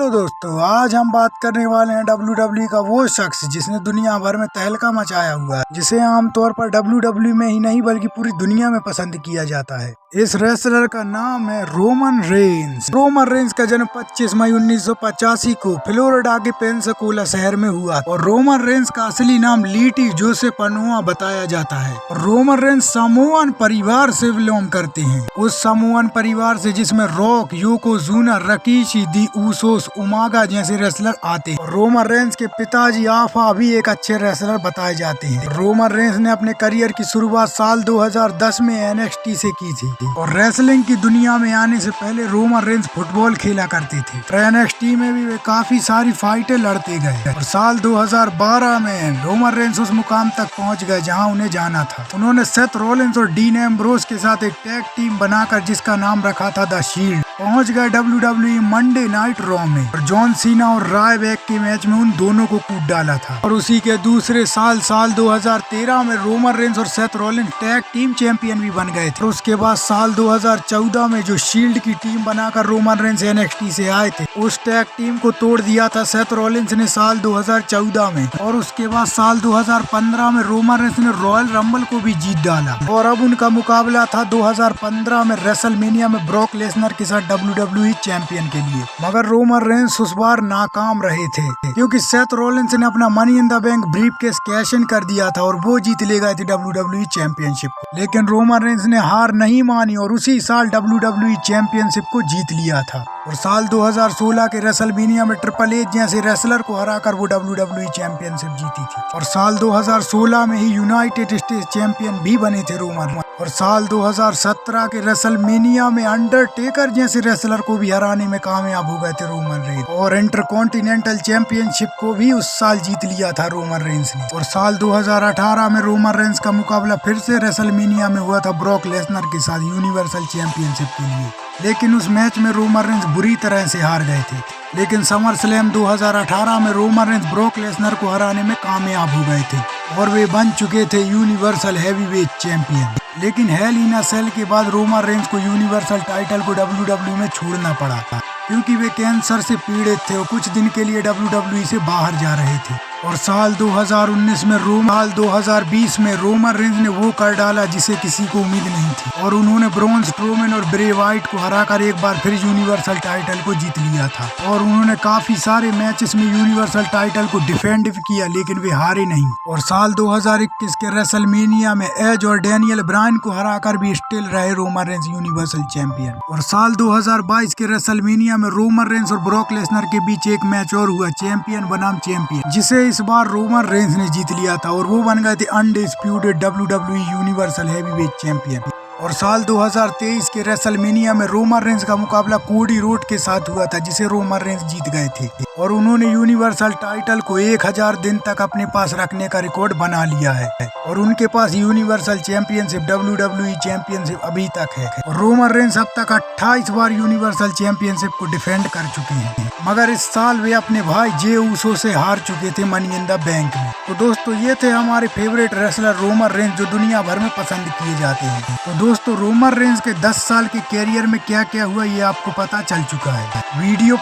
Hello दोस्तों, आज हम बात करने वाले हैं WWE का वो शख्स जिसने दुनिया भर में तहलका मचाया हुआ है, जिसे आमतौर पर WWE में ही नहीं बल्कि पूरी दुनिया में पसंद किया जाता है। इस रेसलर का नाम है रोमन रेंस। रोमन रेंस का जन्म 25 मई 1985 को फ्लोरिडा के पेंसाकोला शहर में हुआ और रोमन रेंस का असली नाम लीटी जोसेफ अनुआ बताया जाता है। रोमन रेंस सामोअन परिवार से बिलोंग करते हैं, उस सामोअन परिवार से जिसमें Rock, Yokozuna, Rikishi, the Usos, Umaga जैसे रेसलर आते हैं। रोमन रेंस के पिताजी आफा भी एक अच्छे रेसलर बताए जाते हैं। रोमन रेंस ने अपने करियर की शुरुआत साल 2010 में NXT से की थी और रेसलिंग की दुनिया में आने से पहले रोमन रेंस फुटबॉल खेला करते थे। NXT में भी वे काफी सारी फाइटें लड़ते गए और साल 2012 में रोमन रेंस उस मुकाम तक पहुंच गए जहां उन्हें जाना था। उन्होंने सेथ रॉलिंस और डीन एम्ब्रोस के साथ एक टैग टीम बनाकर जिसका नाम रखा था द शील्ड पहुंच गए WWE मंडे नाइट रॉ में और जॉन सीना और रायबैक के मैच में उन दोनों को कूद डाला था। और उसी के दूसरे साल 2013 में रोमन रेंस और Seth Rollins tag team champion भी बन गए थे। और उसके बाद साल 2014 में जो शील्ड की टीम बनाकर रोमन रेंस NXT से आए थे, उस टैग टीम को तोड़ दिया था सेथ रॉलिंस ने साल 2014 में। और उसके बाद साल 2015 में रोमन रेंस ने रॉयल रंबल को भी जीत डाला और अब उनका मुकाबला था 2015 में रेसलमेनिया में ब्रॉक लेसनर के साथ WWE चैंपियन के लिए। मगर रोमन रेंस उस बार नाकाम रहे थे क्योंकि सेथ रॉलिंस ने अपना money in the bank briefcase cash in कर दिया था और वो जीत ले गए थे WWE चैंपियनशिप को। लेकिन रोमन रेंस ने हार नहीं मानी और उसी साल WWE चैंपियनशिप को जीत लिया था। और साल 2016 के रेसलमेनिया में ट्रिपल एच जैसे रेसलर को हराकर वो WWE चैंपियनशिप जीती थी। और साल 2016 में ही यूनाइटेड स्टेट्स चैंपियन भी बने थे रोमन। और साल 2017 के रेसलमेनिया में अंडरटेकर जैसे रेसलर को भी हराने में कामयाब हो गए थे रोमन रेंस। और इंटरकॉन्टिनेंटल चैंपियनशिप को भी उस साल जीत लिया था रोमन रेंस ने। और साल 2018 में रोमन रेंस का मुकाबला फिर से रेसलमेनिया में हुआ था ब्रॉक लेसनर के साथ यूनिवर्सल चैंपियनशिप के लिए। लेकिन उस मैच में रोमन रेंस बुरी तरह से हार गए थे। लेकिन समर स्लैम 2018 में रोमन रेंस ब्रॉक लेसनर को हराने में कामयाब हो गए थे और वे बन चुके थे यूनिवर्सल हैवीवेट चैंपियन। लेकिन हेल इन अ सेल के बाद रोमन रेंस को यूनिवर्सल टाइटल को WWE में छोड़ना पड़ा था क्योंकि वे कैंसर से पीड़ित थे और कुछ दिन के लिए WWE से बाहर जा रहे थे। और साल 2019 में साल 2020 में रोमन रेंस ने वो कर डाला जिसे किसी को उम्मीद नहीं थी और उन्होंने ब्रॉन स्ट्रोमैन और ब्रे वाइट को हराकर एक बार फिर यूनिवर्सल टाइटल को जीत लिया था। और उन्होंने काफी सारे मैचेस में यूनिवर्सल टाइटल को डिफेंड भी किया लेकिन वे हारे नहीं। और साल 2021 के रेसलमेनिया में एज और डैनियल ब्रायन को हराकर भी स्टिल रहे रोमन रेंस यूनिवर्सल चैंपियन। और साल 2022 के रेसलमेनिया में रोमन रेंस और ब्रॉक लेसनर के बीच एक मैच और हुआ चैंपियन बनाम चैंपियन, जिसे इस बार रोमन रेंस ने जीत लिया था और वो बन गए थे undisputed WWE universal heavyweight champion. और साल 2023 के रेसलमेनिया में रोमन रेंस का मुकाबला कोडी रोड के साथ हुआ था जिसे रोमन रेंस जीत गए थे और उन्होंने यूनिवर्सल टाइटल को 1000 दिन तक अपने पास रखने का रिकॉर्ड बना लिया है और उनके पास यूनिवर्सल चैंपियनशिप WWE चैंपियनशिप अभी तक है। और रोमन रेंस अब तक 28 बार यूनिवर्सल चैंपियनशिप को डिफेंड कर चुके हैं, मगर इस साल वे अपने भाई जे ऊसो से हार चुके थे मनी इन द बैंक में। तो दोस्तों, ये थे हमारे फेवरेट रेसलर रोमन रेंस जो दुनिया भर में पसंद किए जाते हैं। तो दोस्तों, रोमन रेंस के 10 साल के कैरियर में क्या क्या हुआ ये आपको पता चल चुका है। वीडियो